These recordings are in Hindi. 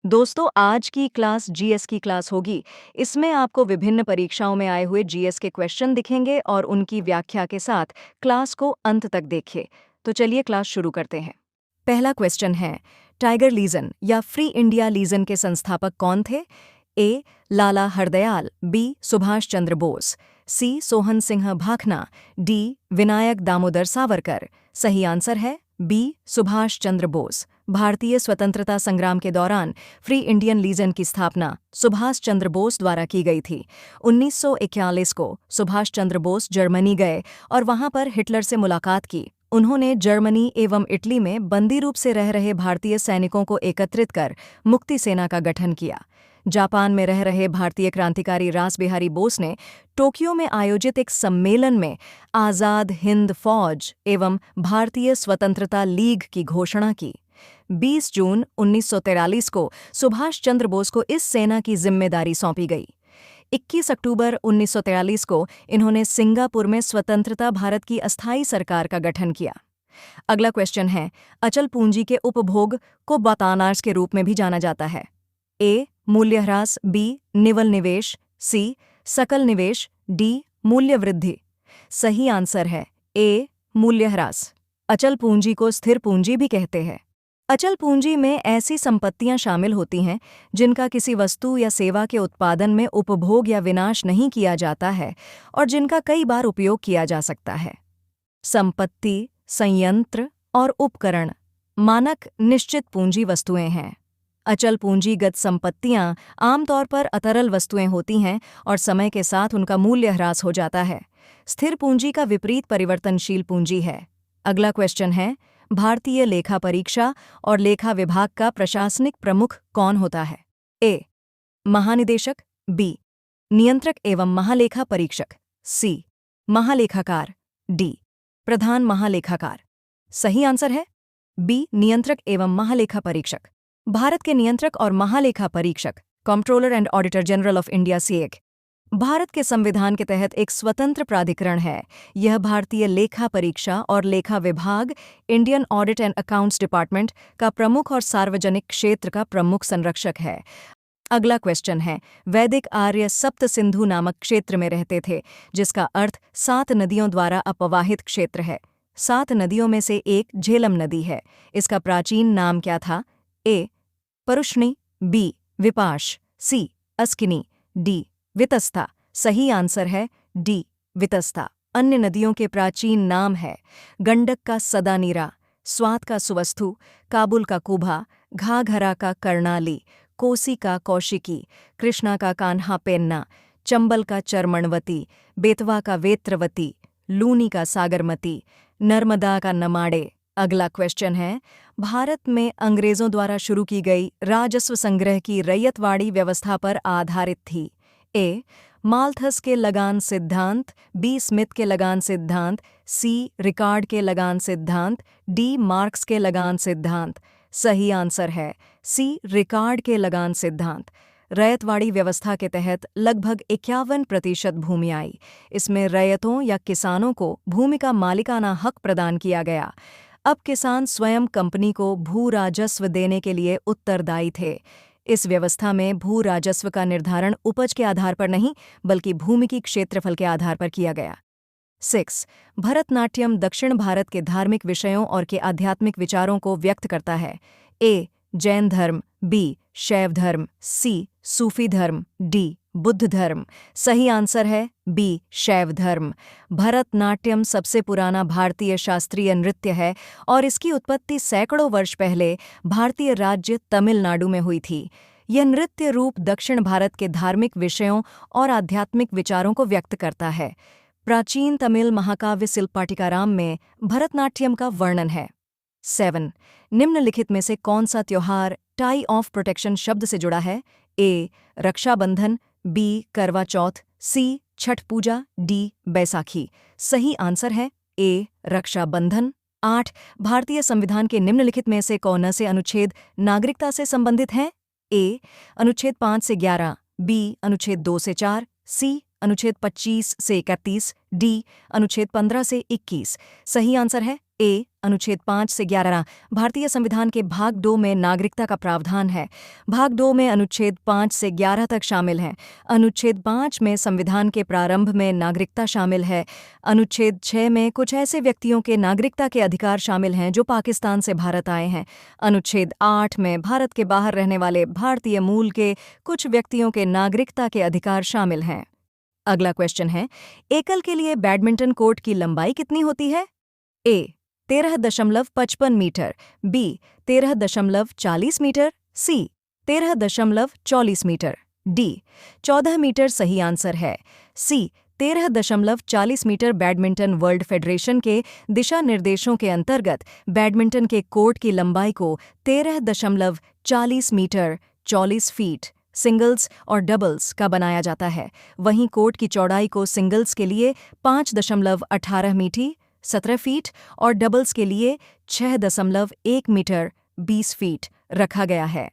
दोस्तों, आज की क्लास जीएस की क्लास होगी। इसमें आपको विभिन्न परीक्षाओं में आए हुए जीएस के क्वेश्चन दिखेंगे और उनकी व्याख्या के साथ क्लास को अंत तक देखें। तो चलिए क्लास शुरू करते हैं। पहला क्वेश्चन है, टाइगर लीजन या फ्री इंडिया लीजन के संस्थापक कौन थे? ए. लाला हरदयाल, बी. सुभाष चंद्र बोस, सी. सोहन सिंह भाखना, डी. विनायक दामोदर सावरकर। सही आंसर है बी. सुभाष चंद्र बोस। भारतीय स्वतंत्रता संग्राम के दौरान फ्री इंडियन लीजन की स्थापना सुभाष चंद्र बोस द्वारा की गई थी। 1941 को सुभाष चंद्र बोस जर्मनी गए और वहां पर हिटलर से मुलाकात की। उन्होंने जर्मनी एवं इटली में बंदी रूप से रह रहे भारतीय सैनिकों को एकत्रित कर मुक्ति सेना का गठन किया। जापान में रह रहे भारतीय क्रांतिकारी रासबिहारी बोस ने टोक्यो में आयोजित एक सम्मेलन में आज़ाद हिंद फौज एवं भारतीय स्वतंत्रता लीग की घोषणा की। 20 जून 1943 को सुभाष चंद्र बोस को इस सेना की जिम्मेदारी सौंपी गई। 21 अक्टूबर 1943 को इन्होंने सिंगापुर में स्वतंत्रता भारत की अस्थायी सरकार का गठन किया। अगला क्वेश्चन है, अचल पूंजी के उपभोग को बातानार्स के रूप में भी जाना जाता है। ए. मूल्यह्रास, बी. निवल निवेश, सी. सकल निवेश, डी. मूल्य वृद्धि। सही आंसर है ए. मूल्यह्रास। अचल पूंजी को स्थिर पूंजी भी कहते हैं। अचल पूंजी में ऐसी संपत्तियां शामिल होती हैं जिनका किसी वस्तु या सेवा के उत्पादन में उपभोग या विनाश नहीं किया जाता है और जिनका कई बार उपयोग किया जा सकता है। संपत्ति, संयंत्र और उपकरण मानक निश्चित पूंजी वस्तुएं हैं। अचल पूंजीगत संपत्तियां आमतौर पर अतरल वस्तुएं होती हैं और समय के साथ उनका मूल्य ह्रास हो जाता है। स्थिर पूंजी का विपरीत परिवर्तनशील पूंजी है। अगला क्वेश्चन है, भारतीय लेखा परीक्षा और लेखा विभाग का प्रशासनिक प्रमुख कौन होता है? ए. महानिदेशक, बी. नियंत्रक एवं महालेखा परीक्षक, सी. महालेखाकार, डी. प्रधान महालेखाकार। सही आंसर है बी. नियंत्रक एवं महालेखा परीक्षक। भारत के नियंत्रक और महालेखा परीक्षक controller and auditor general of India (CAG) Bharat के संविधान के तहत एक स्वतंत्र प्राधिकरण है। यह भारतीय लेखा परीक्षा और लेखा विभाग, Indian audit and accounts department का प्रमुख और सार्वजनिक क्षेत्र का प्रमुख संरक्षक है। अगला क्वेश्चन है, वैदिक आर्य सप्त सिंधु नामक क्षेत्र में रहते थे, जिसका अर्थ 7 नदियों द्वारा अपवाहित क्षेत्र है। 7 नदियों में से एक झेलम नदी है। इसका प्राचीन नाम क्या था? ए. परुष्णी, बी. विपाश, सी. अस्किनी, डी. वितस्ता। सही आंसर है डी. वितस्ता। अन्य नदियों के प्राचीन नाम है गंडक का सदानीरा, स्वात का सुवस्तु, काबुल का कुभा, घाघरा का कर्णाली, कोसी का कौशिकी, कृष्णा का कान्हा पेन्ना, चंबल का चरमणवती, बेतवा का वेत्रवती, लूनी का सागरमती, नर्मदा का नमाड़े। अगला क्वेश्चन है, भारत में अंग्रेजों द्वारा शुरू की गई राजस्व संग्रह की रैयतवाड़ी व्यवस्था पर आधारित थी। ए. माल्थस के लगान सिद्धांत, बी. स्मिथ के लगान सिद्धांत, सी. रिकार्ड के लगान सिद्धांत, डी. मार्क्स के लगान सिद्धांत। सही आंसर है सी. रिकार्ड के लगान सिद्धांत। रैयतवाड़ी व्यवस्था के तहत लगभग 51% भूमि आई। इसमें रैयतों या किसानों को भूमि का मालिकाना हक प्रदान किया गया। अब किसान स्वयं कंपनी को भू राजस्व देने के लिए उत्तरदायी थे। इस व्यवस्था में भू राजस्व का निर्धारण उपज के आधार पर नहीं बल्कि भूमि की क्षेत्रफल के आधार पर किया गया। 6. भरतनाट्यम दक्षिण भारत के धार्मिक विषयों और के आध्यात्मिक विचारों को व्यक्त करता है। ए. जैन धर्म, बी. शैव धर्म, सी. सूफी धर्म, डी. बुद्ध धर्म। सही आंसर है बी. शैव धर्म। भरतनाट्यम सबसे पुराना भारतीय शास्त्रीय नृत्य है और इसकी उत्पत्ति सैकड़ों वर्ष पहले भारतीय राज्य तमिलनाडु में हुई थी। यह नृत्य रूप दक्षिण भारत के धार्मिक विषयों और आध्यात्मिक विचारों को व्यक्त करता है। प्राचीन तमिल महाकाव्य शिल्पाटिकाराम में भरतनाट्यम का वर्णन है। 7. निम्नलिखित में से कौन सा त्योहार टाई ऑफ प्रोटेक्शन शब्द से जुड़ा है? ए. रक्षाबंधन, बी. करवा चौथ, सी. छठ पूजा, डी. बैसाखी। सही आंसर है ए. रक्षाबंधन। 8. भारतीय संविधान के निम्नलिखित में से कौन से अनुच्छेद नागरिकता से संबंधित हैं? ए. अनुच्छेद 5 से 11, बी. अनुच्छेद 2 से 4, सी. अनुच्छेद 25 से 31, डी. अनुच्छेद 15 से 21। सही आंसर है ए. अनुच्छेद 5 से 11 भारतीय संविधान के भाग 2 में नागरिकता का प्रावधान है। भाग 2 में अनुच्छेद 5 से 11 तक शामिल हैं। अनुच्छेद 5 में संविधान के प्रारंभ में नागरिकता शामिल है। अनुच्छेद 6 में कुछ ऐसे व्यक्तियों के नागरिकता के अधिकार शामिल हैं जो पाकिस्तान से भारत आए हैं। अनुच्छेद 8 में भारत के बाहर रहने वाले भारतीय मूल के कुछ व्यक्तियों के नागरिकता के अधिकार शामिल हैं। अगला क्वेश्चन है, एकल के लिए बैडमिंटन कोर्ट की लंबाई कितनी होती है? ए 13.55 मीटर, बी 13.40 मीटर, सी 13.40 मीटर, डी 14 मीटर सही आंसर है। सी 13.40 मीटर बैडमिंटन वर्ल्ड फेडरेशन के दिशा निर्देशों के अंतर्गत बैडमिंटन के कोर्ट की लंबाई को 13.40 मीटर 40 फीट सिंगल्स और डबल्स का बनाया जाता है। वहीं कोर्ट की चौड़ाई को सिंगल्स के लिए 5.18 मीटर 17 फीट और डबल्स के लिए 6.1 मीटर 20 फीट रखा गया है।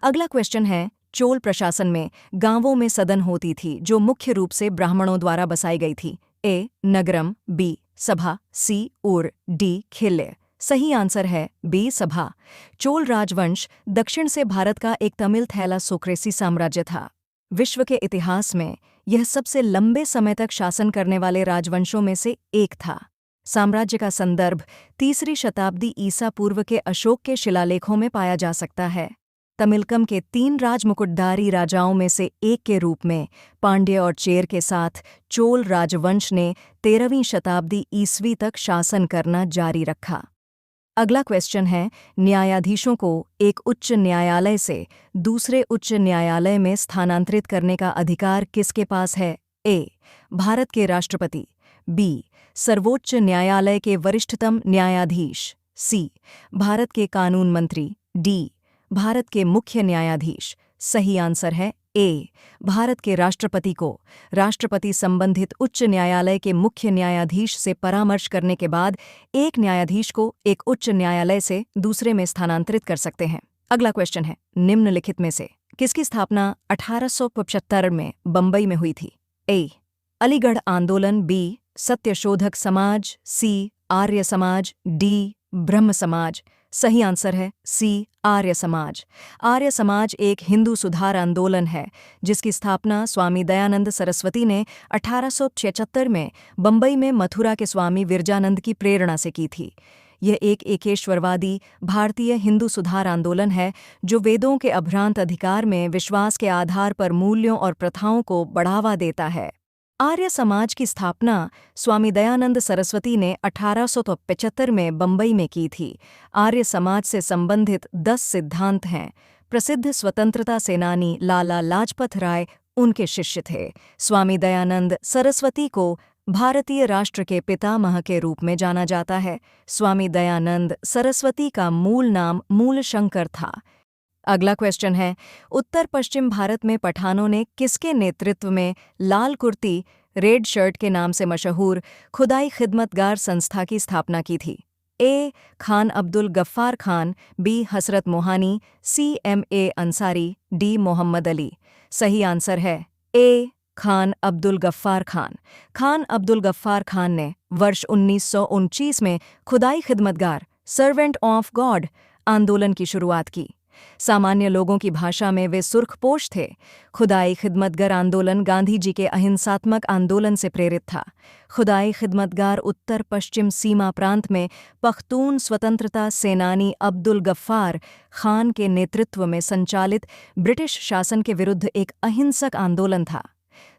अगला क्वेश्चन है, चोल प्रशासन में गांवों में सदन होती थी जो मुख्य रूप से ब्राह्मणों द्वारा बसाई गई थी। ए नगरम, बी सभा, सी उर, डी खिल्य। सही आंसर है बी सभा। चोल राजवंश दक्षिण से भारत का एक तमिल थैलासोक्रेसी साम्राज्य था। विश्व के इतिहास में यह सबसे लंबे समय तक शासन करने वाले राजवंशों में से एक था। साम्राज्य का संदर्भ 3री शताब्दी ईसा पूर्व के अशोक के शिलालेखों में पाया जा सकता है। तमिलकम के 3 राजमुकुटधारी राजाओं में से एक के रूप में पांड्य और चेर के साथ चोल राजवंश ने 13वीं शताब्दी ईस्वी तक शासन करना जारी रखा। अगला क्वेश्चन है, न्यायाधीशों को एक उच्च न्यायालय से दूसरे उच्च न्यायालय में स्थानांतरित करने का अधिकार किसके पास है? ए भारत के राष्ट्रपति, बी सर्वोच्च न्यायालय के वरिष्ठतम न्यायाधीश, सी भारत के कानून मंत्री, डी भारत के मुख्य न्यायाधीश। सही आंसर है ए भारत के राष्ट्रपति को राष्ट्रपति संबंधित उच्च न्यायालय के मुख्य न्यायाधीश से परामर्श करने के बाद एक न्यायाधीश को एक उच्च न्यायालय से दूसरे में स्थानांतरित कर सकते हैं। अगला क्वेश्चन है, निम्नलिखित में से किसकी स्थापना 1875 में बंबई में हुई थी? ए अलीगढ़ आंदोलन, बी सत्यशोधक समाज, सी आर्य समाज, डी ब्रह्म समाज। सही आंसर है सी आर्य समाज। आर्य समाज एक हिंदू सुधार आंदोलन है जिसकी स्थापना स्वामी दयानंद सरस्वती ने 1876 में बंबई में मथुरा के स्वामी विरजानंद की प्रेरणा से की थी। यह एक एकेश्वरवादी भारतीय हिंदू सुधार आंदोलन है जो वेदों के अभ्रांत अधिकार में विश्वास के आधार पर मूल्यों और प्रथाओं को बढ़ावा देता है। आर्य समाज की स्थापना स्वामी दयानंद सरस्वती ने 1875 में बंबई में की थी। आर्य समाज से संबंधित 10 सिद्धांत हैं। प्रसिद्ध स्वतंत्रता सेनानी लाला लाजपत राय उनके शिष्य थे। स्वामी दयानंद सरस्वती को भारतीय राष्ट्र के पितामह के रूप में जाना जाता है। स्वामी दयानंद सरस्वती का मूल नाम मूलशंकर था। अगला क्वेश्चन है, उत्तर पश्चिम भारत में पठानों ने किसके नेतृत्व में लाल कुर्ती रेड शर्ट के नाम से मशहूर खुदाई खिदमतगार संस्था की स्थापना की थी? ए खान अब्दुल गफ्फार खान, बी हसरत मोहानी, सी M.A. अंसारी, डी मोहम्मद अली। सही आंसर है ए खान अब्दुल गफ्फार खान। खान अब्दुल गफ्फार खान ने वर्ष 1929 में खुदाई खिदमतगार सर्वेंट ऑफ गॉड आंदोलन की शुरुआत की। सामान्य लोगों की भाषा में वे सुर्खपोश थे। खुदाई खिदमतगर आंदोलन गांधी जी के अहिंसात्मक आंदोलन से प्रेरित था। खुदाई खिदमतगार उत्तर पश्चिम सीमा प्रांत में पख्तून स्वतंत्रता सेनानी अब्दुल गफ्फार खान के नेतृत्व में संचालित ब्रिटिश शासन के विरुद्ध एक अहिंसक आंदोलन था।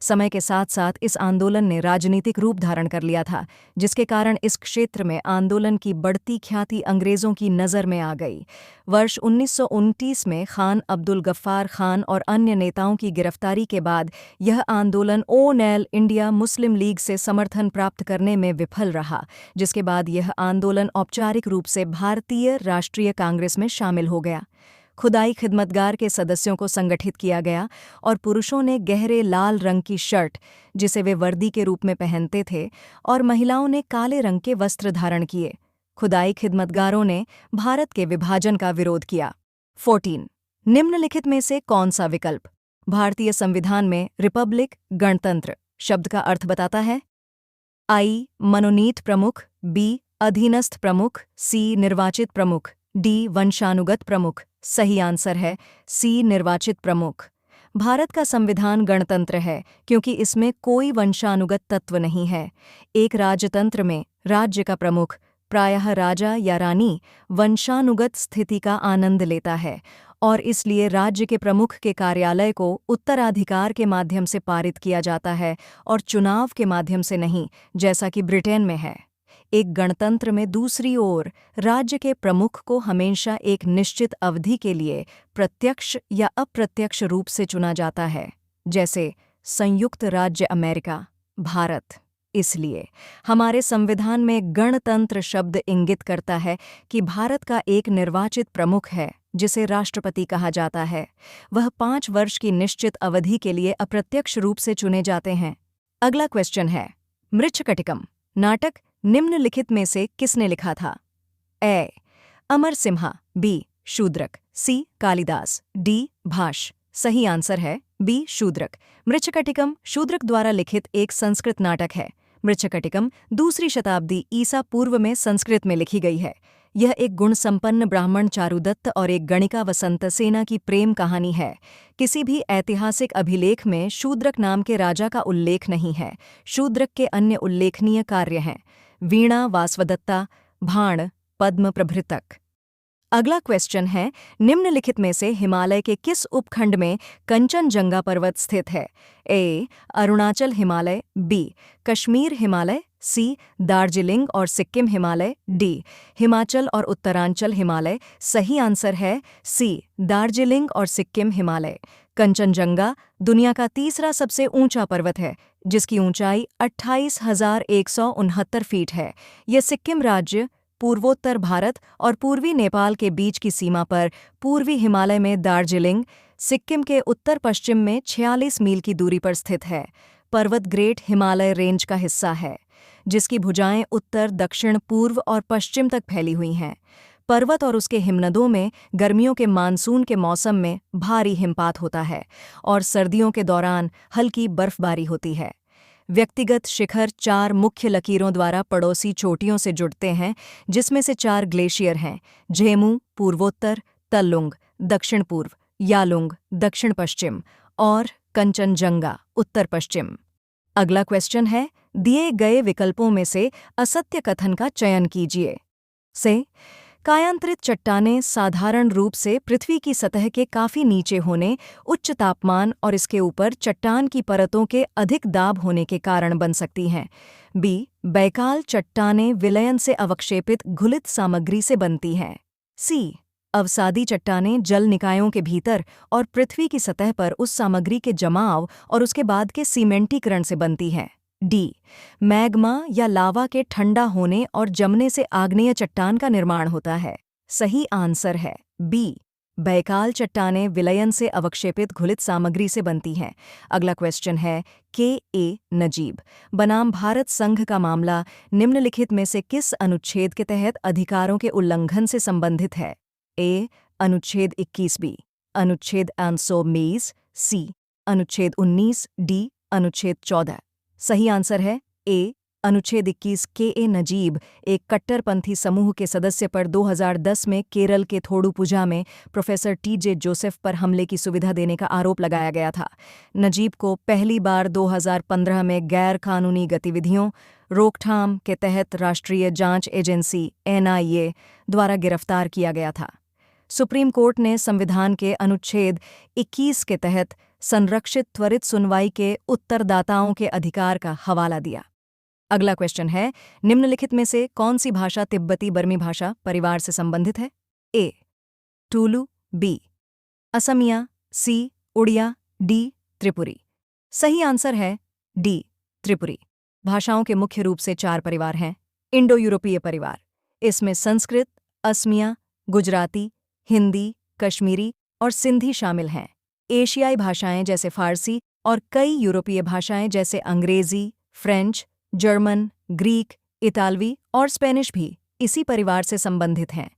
समय के साथ साथ इस आंदोलन ने राजनीतिक रूप धारण कर लिया था, जिसके कारण इस क्षेत्र में आंदोलन की बढ़ती ख्याति अंग्रेजों की नज़र में आ गई। वर्ष 1929 में खान अब्दुल गफ्फार खान और अन्य नेताओं की गिरफ्तारी के बाद यह आंदोलन ऑल इंडिया मुस्लिम लीग से समर्थन प्राप्त करने में विफल रहा, जिसके बाद यह आंदोलन औपचारिक रूप से भारतीय राष्ट्रीय कांग्रेस में शामिल हो गया। खुदाई खिदमतगार के सदस्यों को संगठित किया गया और पुरुषों ने गहरे लाल रंग की शर्ट, जिसे वे वर्दी के रूप में पहनते थे, और महिलाओं ने काले रंग के वस्त्र धारण किए। खुदाई खिदमतगारों ने भारत के विभाजन का विरोध किया। 14 निम्नलिखित में से कौन सा विकल्प भारतीय संविधान में रिपब्लिक गणतंत्र शब्द का अर्थ बताता है? आई मनोनीत प्रमुख, बी अधीनस्थ प्रमुख, सी निर्वाचित प्रमुख, डी वंशानुगत प्रमुख। सही आंसर है सी निर्वाचित प्रमुख। भारत का संविधान गणतंत्र है क्योंकि इसमें कोई वंशानुगत तत्व नहीं है। एक राजतंत्र में राज्य का प्रमुख, प्रायः राजा या रानी, वंशानुगत स्थिति का आनंद लेता है और इसलिए राज्य के प्रमुख के कार्यालय को उत्तराधिकार के माध्यम से पारित किया जाता है और चुनाव के माध्यम से नहीं, जैसा कि ब्रिटेन में है। एक गणतंत्र में दूसरी ओर राज्य के प्रमुख को हमेशा एक निश्चित अवधि के लिए प्रत्यक्ष या अप्रत्यक्ष रूप से चुना जाता है, जैसे संयुक्त राज्य अमेरिका, भारत। इसलिए हमारे संविधान में गणतंत्र शब्द इंगित करता है कि भारत का एक निर्वाचित प्रमुख है जिसे राष्ट्रपति कहा जाता है। वह 5 वर्ष की निश्चित अवधि के लिए अप्रत्यक्ष रूप से चुने जाते हैं। अगला क्वेश्चन है, मृच्छकटिकम नाटक निम्नलिखित में से किसने लिखा था? ए. अमर सिम्हा, बी. शूद्रक, सी. कालिदास, डी. भाष। सही आंसर है बी. शूद्रक। मृच्छकटिकम शूद्रक द्वारा लिखित एक संस्कृत नाटक है। मृच्छकटिकम 2वीं शताब्दी ईसा पूर्व में संस्कृत में लिखी गई है। यह एक गुणसंपन्न ब्राह्मण चारुदत्त और एक गणिका वसंत सेना की प्रेम कहानी है। किसी भी ऐतिहासिक अभिलेख में शूद्रक नाम के राजा का उल्लेख नहीं है। शूद्रक के अन्य उल्लेखनीय कार्य हैं वीणा, वासवदत्ता, भाण, पद्म प्रभृतक। अगला क्वेश्चन है, निम्नलिखित में से हिमालय के किस उपखंड में कंचनजंगा पर्वत स्थित है? ए. अरुणाचल हिमालय, बी. कश्मीर हिमालय, सी. दार्जिलिंग और सिक्किम हिमालय, डी. हिमाचल और उत्तरांचल हिमालय। सही आंसर है सी. दार्जिलिंग और सिक्किम हिमालय। कंचनजंगा दुनिया का तीसरा सबसे ऊंचा पर्वत है, जिसकी ऊंचाई 28,169 फीट है। यह सिक्किम राज्य, पूर्वोत्तर भारत और पूर्वी नेपाल के बीच की सीमा पर पूर्वी हिमालय में दार्जिलिंग, सिक्किम के उत्तर पश्चिम में 46 मील की दूरी पर स्थित है। पर्वत ग्रेट हिमालय रेंज का हिस्सा है, जिसकी भुजाएं उत्तर, दक्षिण, पूर्व और पश्चिम तक फैली हुई हैं। पर्वत और उसके हिमनदों में गर्मियों के मानसून के मौसम में भारी हिमपात होता है और सर्दियों के दौरान हल्की बर्फबारी होती है। व्यक्तिगत शिखर 4 मुख्य लकीरों द्वारा पड़ोसी चोटियों से जुड़ते हैं, जिसमें से 4 ग्लेशियर हैं: झेमू पूर्वोत्तर, तल्लुंग दक्षिण पूर्व, यालुंग दक्षिण पश्चिम और कंचनजंगा उत्तर पश्चिम। अगला क्वेश्चन है, दिए गए विकल्पों में से असत्य कथन का चयन कीजिए। से कायांतरित चट्टानें साधारण रूप से पृथ्वी की सतह के काफी नीचे होने, उच्च तापमान और इसके ऊपर चट्टान की परतों के अधिक दाब होने के कारण बन सकती हैं। बी. बैकाल चट्टानें विलयन से अवक्षेपित घुलित सामग्री से बनती हैं। सी. अवसादी चट्टानें जल निकायों के भीतर और पृथ्वी की सतह पर उस सामग्री के जमाव और उसके बाद के सीमेंटीकरण से बनती हैं। डी. मैग्मा या लावा के ठंडा होने और जमने से आग्नेय चट्टान का निर्माण होता है। सही आंसर है बी. बैकाल चट्टानें विलयन से अवक्षेपित घुलित सामग्री से बनती हैं। अगला क्वेश्चन है, के. ए. नजीब बनाम भारत संघ का मामला निम्नलिखित में से किस अनुच्छेद के तहत अधिकारों के उल्लंघन से संबंधित है? ए. अनुच्छेद 21 बी, अनुच्छेद 19 सी, अनुच्छेद 19 डी, अनुच्छेद 14। सही आंसर है ए. अनुच्छेद 21। के. ए. नजीब एक कट्टरपंथी समूह के सदस्य पर 2010 में केरल के थोडुपुझा में प्रोफेसर टी.जे. जोसेफ पर हमले की सुविधा देने का आरोप लगाया गया था। नजीब को पहली बार 2015 में गैर कानूनी गतिविधियों रोकथाम के तहत राष्ट्रीय जांच एजेंसी (एनआईए) द्वारा गिरफ्तार किया गया था। सुप्रीम कोर्ट ने संविधान के अनुच्छेद 21 के तहत संरक्षित त्वरित सुनवाई के उत्तरदाताओं के अधिकार का हवाला दिया। अगला क्वेश्चन है, निम्नलिखित में से कौन सी भाषा तिब्बती बर्मी भाषा परिवार से संबंधित है? ए. टूलू, बी. असमिया, सी. उड़िया, डी. त्रिपुरी। सही आंसर है डी. त्रिपुरी। भाषाओं के मुख्य रूप से 4 परिवार हैं। इंडो यूरोपीय परिवार, इसमें संस्कृत, असमिया, गुजराती, हिंदी, कश्मीरी और सिंधी शामिल हैं। एशियाई भाषाएं जैसे फारसी और कई यूरोपीय भाषाएं जैसे अंग्रेजी, फ्रेंच, जर्मन, ग्रीक, इतालवी और स्पेनिश भी इसी परिवार से संबंधित हैं।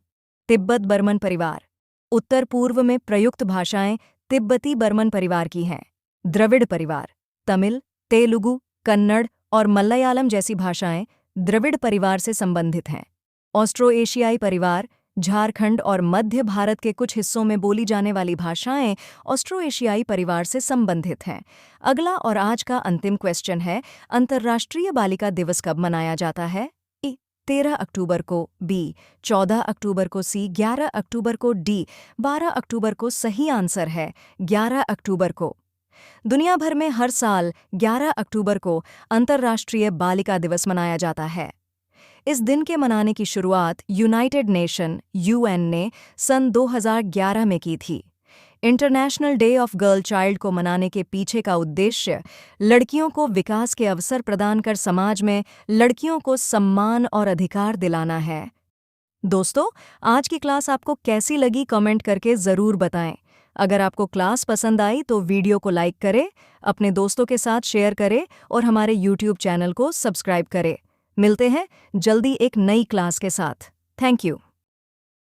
तिब्बत बर्मन परिवार, उत्तर पूर्व में प्रयुक्त भाषाएं तिब्बती बर्मन परिवार की हैं। द्रविड़ परिवार, तमिल, तेलुगु, कन्नड़ और मलयालम जैसी भाषाएं द्रविड़ परिवार से संबंधित हैं। ऑस्ट्रो एशियाई परिवार, झारखंड और मध्य भारत के कुछ हिस्सों में बोली जाने वाली भाषाएं ऑस्ट्रो एशियाई परिवार से संबंधित हैं। अगला और आज का अंतिम क्वेश्चन है, अंतर्राष्ट्रीय बालिका दिवस कब मनाया जाता है? 13 अक्टूबर को, बी 14 अक्टूबर को, सी 11 अक्टूबर को, डी 12 अक्टूबर को। सही आंसर है 11 अक्टूबर को। दुनिया भर में हर साल 11 अक्टूबर को अंतर्राष्ट्रीय बालिका दिवस मनाया जाता है। इस दिन के मनाने की शुरुआत यूनाइटेड नेशन (यूएन) ने सन 2011 में की थी। International day of girl child को मनाने के पीछे का उद्देश्य लड़कियों को विकास के अवसर प्रदान कर समाज में लड़कियों को सम्मान और अधिकार दिलाना है। दोस्तों, आज की क्लास आपको कैसी लगी कमेंट करके ज़रूर बताएं। अगर आपको क्लास पसंद आई तो वीडियो को लाइक करें, अपने दोस्तों के साथ शेयर करें और हमारे YouTube चैनल को सब्सक्राइब करें। मिलते हैं जल्दी एक नई क्लास के साथ। Thank you.